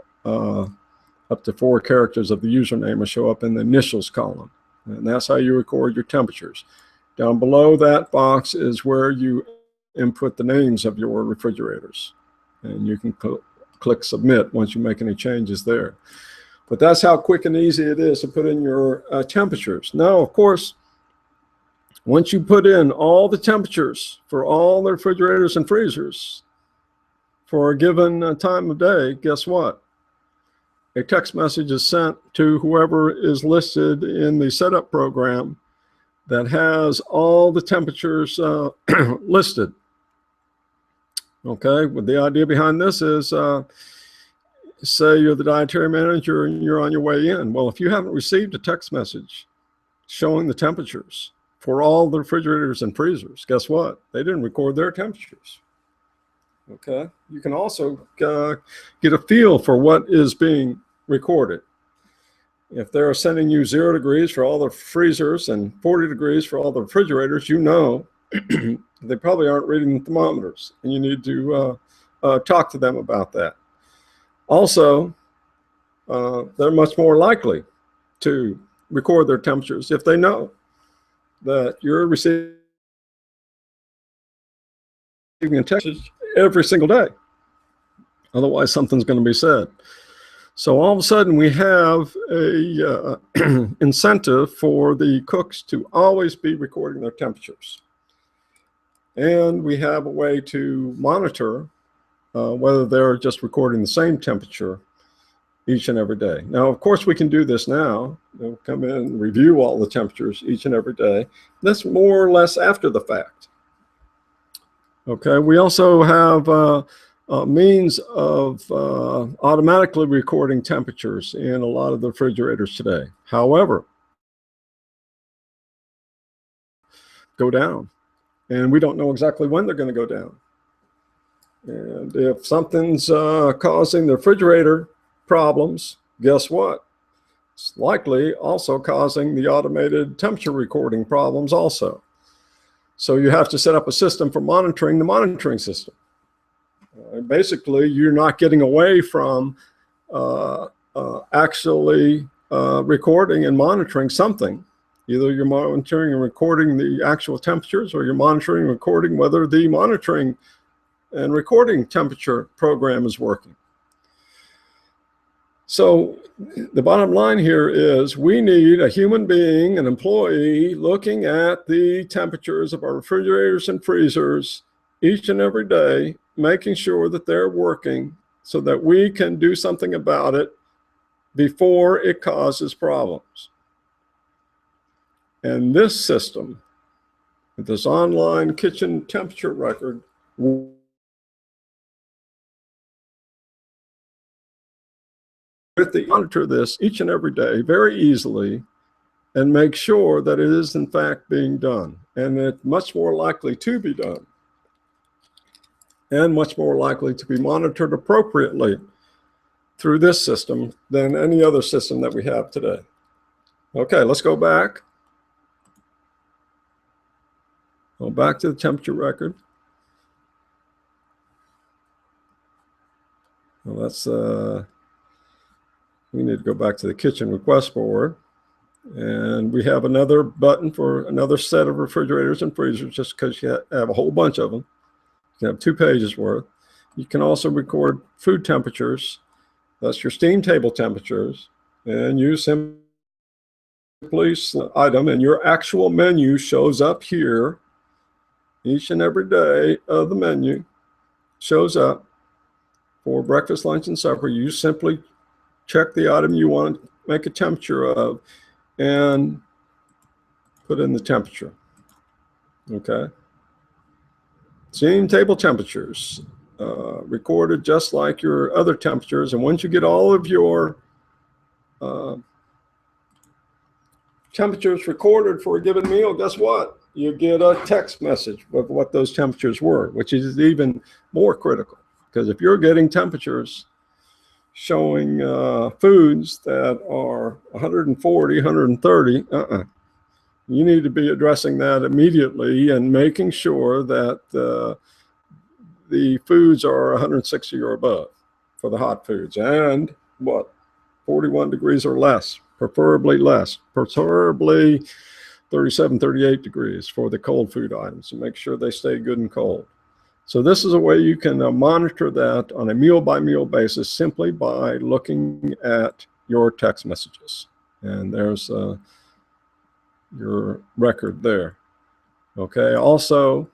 Up to 4 characters of the username will show up in the initials column. And that's how you record your temperatures. Down below that box is where you input the names of your refrigerators. And you can click submit once you make any changes there. But that's how quick and easy it is to put in your temperatures. Now, of course, Once you put in all the temperatures for all the refrigerators and freezers for a given time of day, guess what? A text message is sent to whoever is listed in the setup program that has all the temperatures listed. Okay, well, the idea behind this is, say you're the dietary manager and you're on your way in. Well, if you haven't received a text message showing the temperatures for all the refrigerators and freezers, guess what? They didn't record their temperatures. Okay, you can also get a feel for what is being recorded. If they're sending you 0 degrees for all the freezers and 40 degrees for all the refrigerators, you know they probably aren't reading the thermometers, and you need to talk to them about that. Also, they're much more likely to record their temperatures if they know that you're receiving a text every single day. Otherwise, something's going to be said. So all of a sudden, we have a incentive for the cooks to always be recording their temperatures. And we have a way to monitor whether they're just recording the same temperature each and every day. Now, of course, we can do this now. We'll come in and review all the temperatures each and every day. That's more or less after the fact. Okay, we also have a means of automatically recording temperatures in a lot of the refrigerators today. However, go down, and we don't know exactly when they're going to go down. And if something's causing the refrigerator problems, guess what? It's likely also causing the automated temperature recording problems also. So you have to set up a system for monitoring the monitoring system. Basically, you're not getting away from actually recording and monitoring something. Either you're monitoring and recording the actual temperatures, or you're monitoring and recording whether the monitoring and recording temperature program is working. So the bottom line here is we need a human being, an employee, looking at the temperatures of our refrigerators and freezers each and every day, making sure that they're working so that we can do something about it before it causes problems. And this system, this online kitchen temperature record, with the monitor this each and every day very easily and make sure that it is in fact being done, and it's much more likely to be done and much more likely to be monitored appropriately through this system than any other system that we have today. Okay, let's go back. Go back to the temperature record. Well, that's we need to go back to the kitchen request board, and we have another button for another set of refrigerators and freezers, just because you have a whole bunch of them. You have 2 pages worth. You can also record food temperatures. That's your steam table temperatures, and you simply item, and your actual menu shows up here. Each and every day of the menu shows up for breakfast, lunch, and supper. You simply check the item you want to make a temperature of and put in the temperature. Okay. Steam table temperatures recorded just like your other temperatures. And once you get all of your temperatures recorded for a given meal, guess what? You get a text message of what those temperatures were, which is even more critical. Because if you're getting temperatures showing foods that are 140, 130, you need to be addressing that immediately and making sure that the foods are 160 or above for the hot foods, and what, 41 degrees or less, preferably 37, 38 degrees for the cold food items, and make sure they stay good and cold. So this is a way you can monitor that on a meal-by-meal basis simply by looking at your text messages. And there's your record there. Okay, also,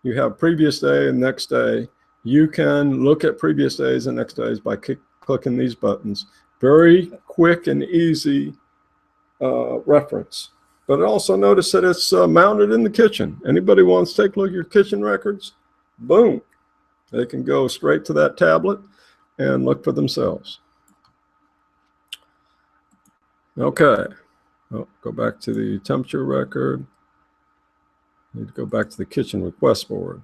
you have previous day and next day. You can look at previous days and next days by clicking these buttons. Very quick and easy reference. But also notice that it's mounted in the kitchen. Anybody wants to take a look at your kitchen records? Boom. They can go straight to that tablet and look for themselves. Okay. Oh, go back to the temperature record. Need to go back to the kitchen request board.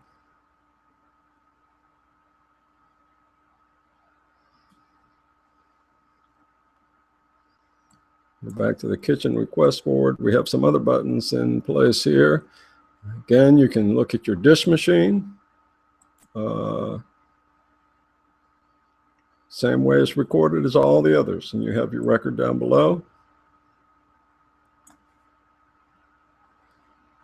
Go back to the kitchen request board. We have some other buttons in place here. Again, you can look at your dish machine. Same way it's recorded as all the others. And you have your record down below.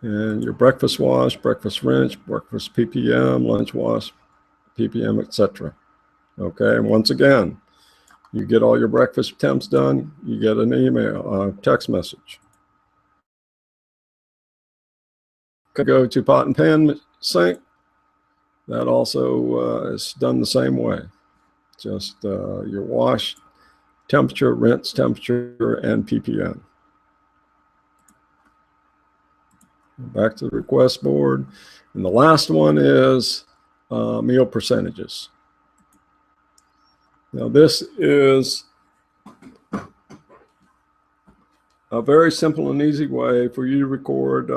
And your breakfast wash, breakfast rinse, breakfast PPM, lunch wash, PPM, etc. Okay, and once again, you get all your breakfast temps done, you get an email, text message. Go to pot and pan sink. That also is done the same way. Just your wash, temperature, rinse temperature, and PPM. Back to the request board. And the last one is meal percentages. Now this is a very simple and easy way for you to record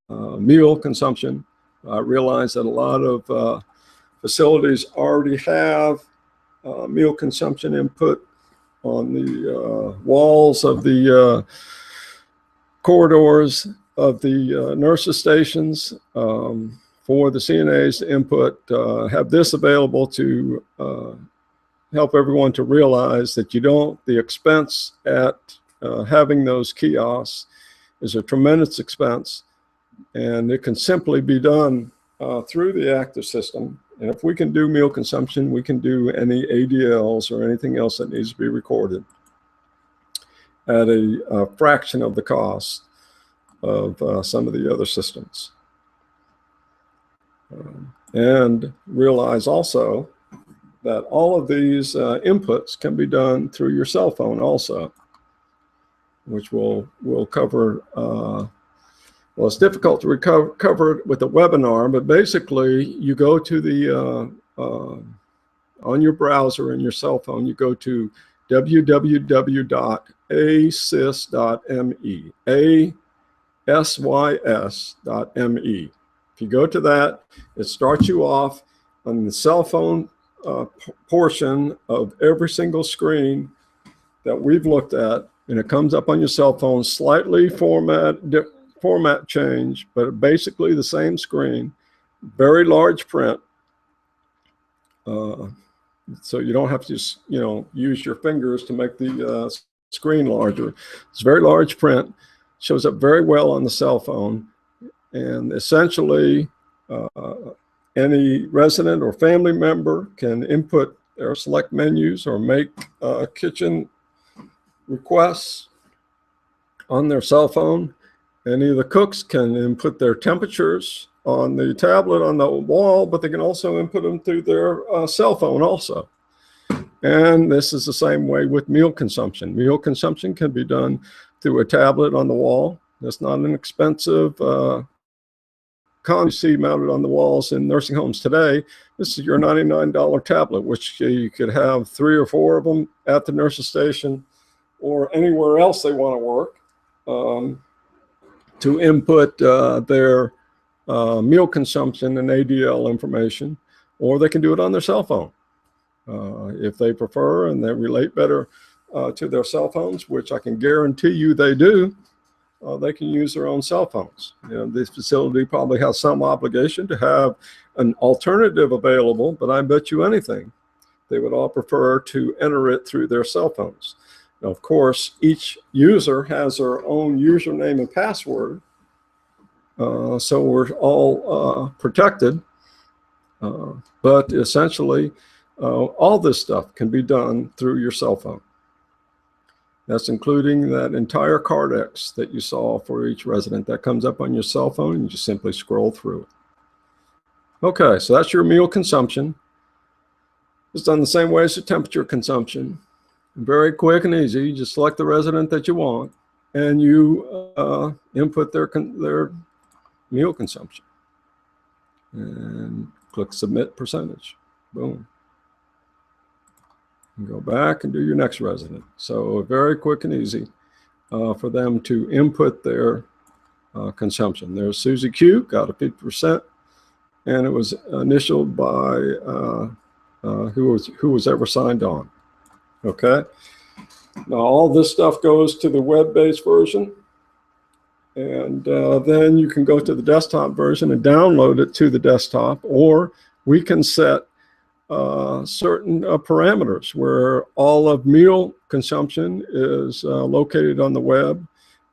meal consumption. I realize that a lot of facilities already have meal consumption input on the walls of the corridors of the nurses stations for the CNAs to input. Have this available to help everyone to realize that the expense at having those kiosks is a tremendous expense, and it can simply be done through the Active system. And if we can do meal consumption, we can do any ADLs or anything else that needs to be recorded at a fraction of the cost of some of the other systems. And realize also that all of these inputs can be done through your cell phone also, which we'll cover. Well, it's difficult to cover it with a webinar, but basically you go to the, on your browser and your cell phone, you go to www.asys.me, asys.me. If you go to that, it starts you off on the cell phone portion of every single screen that we've looked at, and it comes up on your cell phone, slightly format change, but basically the same screen, very large print. So you don't have to just, use your fingers to make the screen larger. It's very large print, shows up very well on the cell phone, and essentially any resident or family member can input their select menus or make kitchen requests on their cell phone. Any of the cooks can input their temperatures on the tablet on the wall, but they can also input them through their cell phone also. And this is the same way with meal consumption. Meal consumption can be done through a tablet on the wall. That's not an expensive you see mounted on the walls in nursing homes today. This is your $99 tablet, which you could have 3 or 4 of them at the nurse's station or anywhere else they want to work. To input their meal consumption and ADL information, or they can do it on their cell phone. If they prefer and they relate better to their cell phones, which I can guarantee you they do, they can use their own cell phones. This facility probably has some obligation to have an alternative available, but I bet you anything, they would all prefer to enter it through their cell phones. Now, of course, each user has their own username and password, so we're all protected. But essentially, all this stuff can be done through your cell phone. That's including that entire Cardex that you saw for each resident. That comes up on your cell phone, and you just simply scroll through it. Okay, so that's your meal consumption. It's done the same way as the temperature consumption. Very quick and easy. You just select the resident that you want, and you input their meal consumption. And click Submit Percentage. Boom. And go back and do your next resident. So very quick and easy for them to input their consumption. There's Susie Q, got a 50%, and it was initialed by who was ever signed on. Okay. Now all this stuff goes to the web-based version, and then you can go to the desktop version and download it to the desktop, or we can set certain parameters where all of meal consumption is located on the web,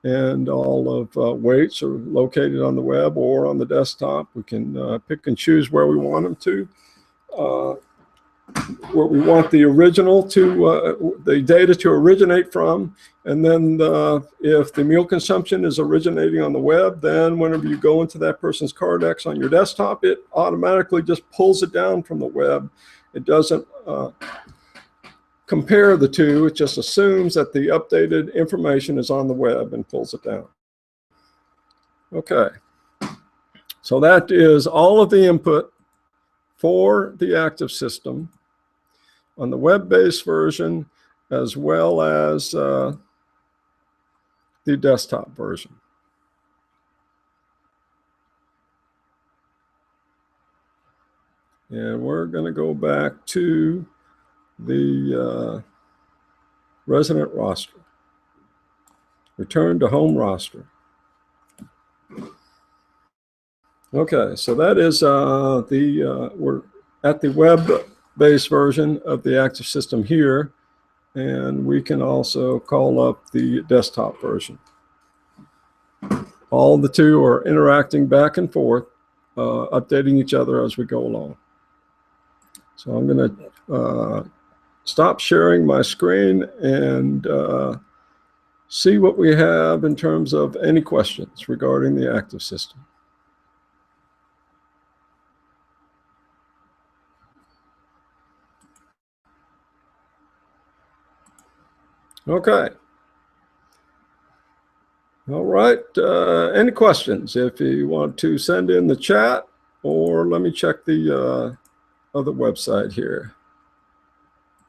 and all of weights are located on the web or on the desktop. We can pick and choose where we want them to, where we want the original to, the data to originate from. And then if the meal consumption is originating on the web, then whenever you go into that person's Cardex on your desktop, it automatically just pulls it down from the web. It doesn't compare the two. It just assumes that the updated information is on the web and pulls it down. Okay. So that is all of the input for the active system on the web-based version, as well as the desktop version. And we're going to go back to the resident roster. Return to home roster. Okay, so that is we're at the web-based version of the active system here, and we can also call up the desktop version. All the two are interacting back and forth, updating each other as we go along. So I'm going to stop sharing my screen and see what we have in terms of any questions regarding the active system. Okay. All right. Any questions? If you want to send in the chat, or let me check the other website here.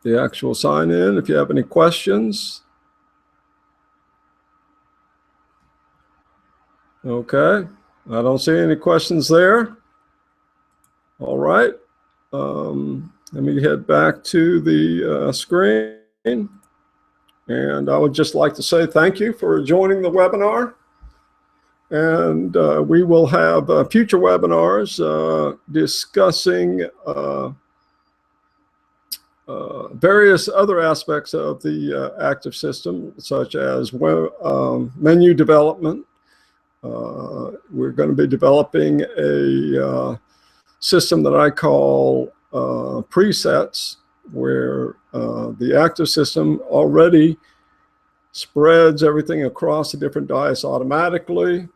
The actual sign in, if you have any questions. Okay. I don't see any questions there. All right. Let me head back to the screen. And I would just like to say thank you for joining the webinar. And we will have future webinars discussing various other aspects of the active system, such as menu development. We're going to be developing a system that I call presets, where the active system already spreads everything across the different dice automatically,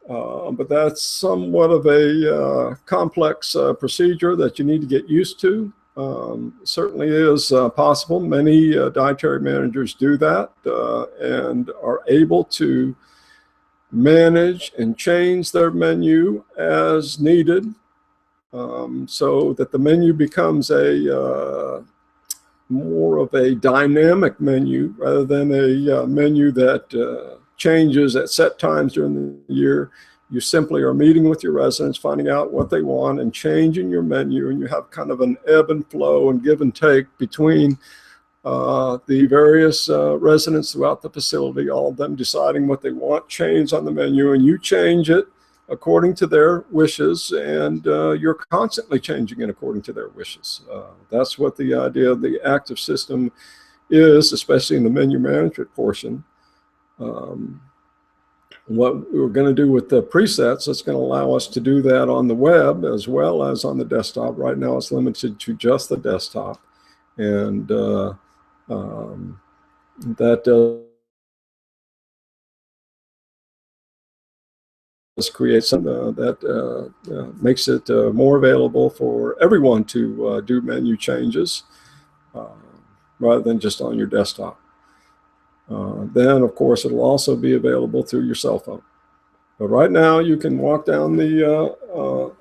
but that's somewhat of a complex procedure that you need to get used to. Certainly is possible. Many dietary managers do that and are able to manage and change their menu as needed, so that the menu becomes a more of a dynamic menu rather than a menu that changes at set times during the year. You simply are meeting with your residents, finding out what they want and changing your menu, and you have kind of an ebb and flow and give and take between the various residents throughout the facility, all of them deciding what they want changed on the menu, and you change it according to their wishes, and you're constantly changing it according to their wishes. That's what the idea of the active system is, especially in the menu management portion. What we're going to do with the presets, it's going to allow us to do that on the web as well as on the desktop. Right now it's limited to just the desktop, and that create something that makes it more available for everyone to do menu changes rather than just on your desktop. Then, of course, it'll also be available through your cell phone. But right now, you can walk down the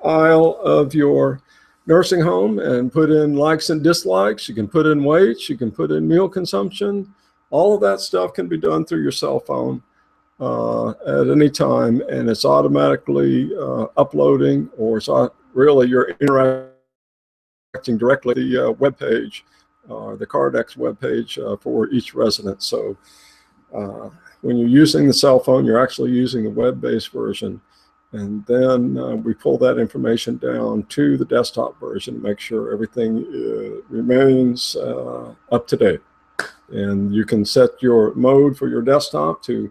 aisle of your nursing home and put in likes and dislikes. You can put in weights. You can put in meal consumption. All of that stuff can be done through your cell phone at any time, and it's automatically uploading, or it's really you're interacting directly with the web page, the Cardex web page for each resident. So when you're using the cell phone, you're actually using the web-based version, and then we pull that information down to the desktop version to make sure everything remains up to date. And you can set your mode for your desktop to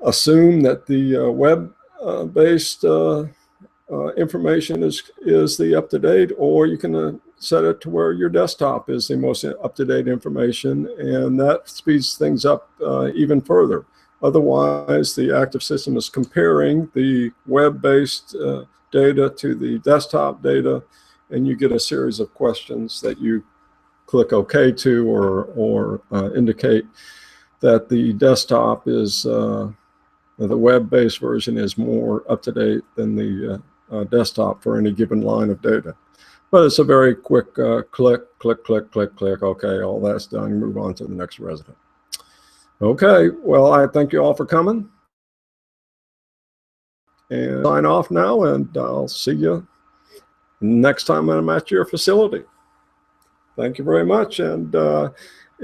assume that the web-based information is the up-to-date, or you can set it to where your desktop is the most up-to-date information, and that speeds things up even further. Otherwise, the active system is comparing the web-based data to the desktop data, and you get a series of questions that you click OK to, or indicate that the desktop is the web-based version is more up-to-date than the desktop for any given line of data. But it's a very quick click, click, click, click, click. Okay, all that's done. You move on to the next resident. Okay, well, I thank you all for coming. And sign off now, and I'll see you next time I'm at your facility. Thank you very much. And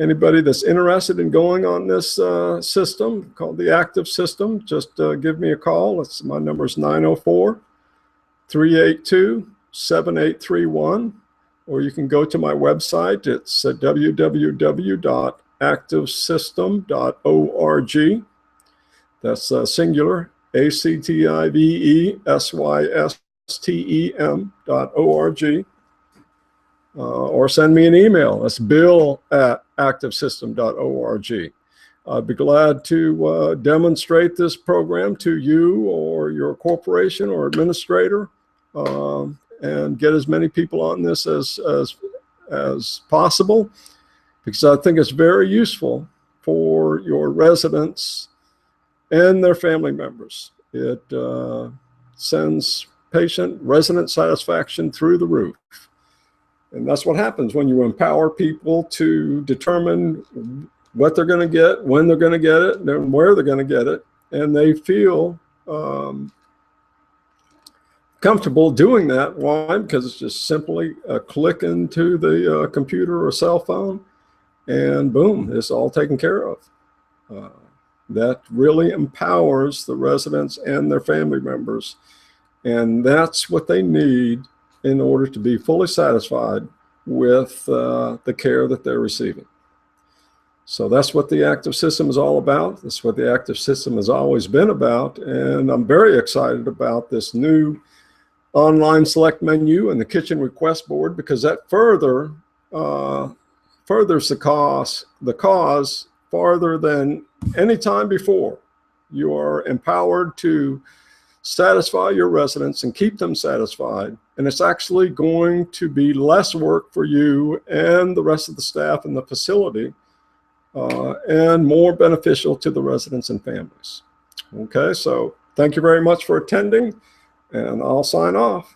anybody that's interested in going on this system called the Active System, just give me a call. My number is 904-382-7831, or you can go to my website. It's www.activesystem.org. That's singular, ACTIVESYSTEM.org. Or send me an email. That's bill@activesystem.org. I'd be glad to demonstrate this program to you or your corporation or administrator, and get as many people on this as possible, because I think it's very useful for your residents and their family members. It sends resident satisfaction through the roof. And that's what happens when you empower people to determine what they're going to get, when they're going to get it, and where they're going to get it. And they feel comfortable doing that. Why? Because it's just simply a click into the computer or cell phone, and boom, it's all taken care of. That really empowers the residents and their family members. And that's what they need in order to be fully satisfied with the care that they're receiving. So that's what the Active System is all about. That's what the Active System has always been about. And I'm very excited about this new online select menu and the kitchen request board, because that furthers the cause farther than any time before. You are empowered to satisfy your residents and keep them satisfied. And it's actually going to be less work for you and the rest of the staff in the facility, and more beneficial to the residents and families. Okay, so thank you very much for attending, and I'll sign off.